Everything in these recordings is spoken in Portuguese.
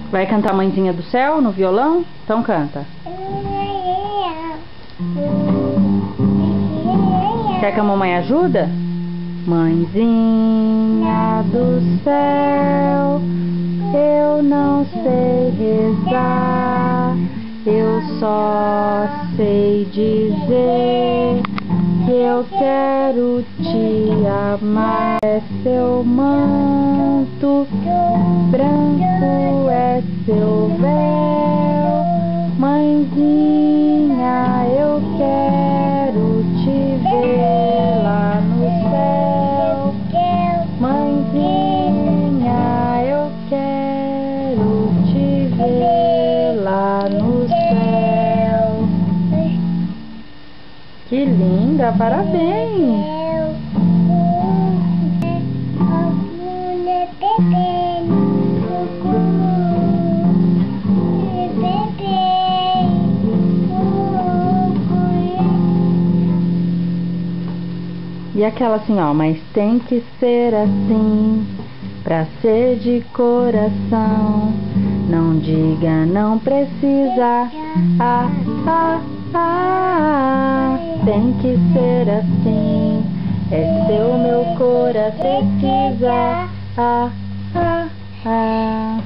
Vai cantar Mãezinha do Céu no violão? Então canta. Quer que a mamãe ajuda? Mãezinha do céu, eu não sei rezar, eu só sei dizer que eu quero te amar. É seu manto branco, é seu véu, mãezinha, eu quero te ver lá no céu. Mãezinha, eu quero te ver lá no céu. Que linda, parabéns! E aquela assim, ó, mas tem que ser assim, pra ser de coração. Não diga, não precisa, ah, ah, ah. Tem que ser assim, é seu meu coração precisa, ah, ah, ah.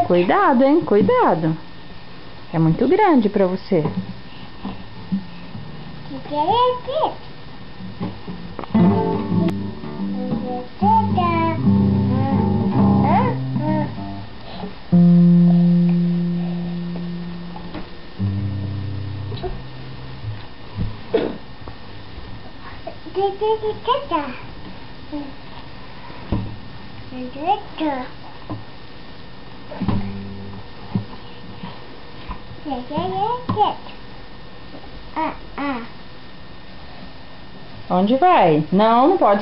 Cuidado, hein? Cuidado. É muito grande pra você. Onde vai? Não, não pode.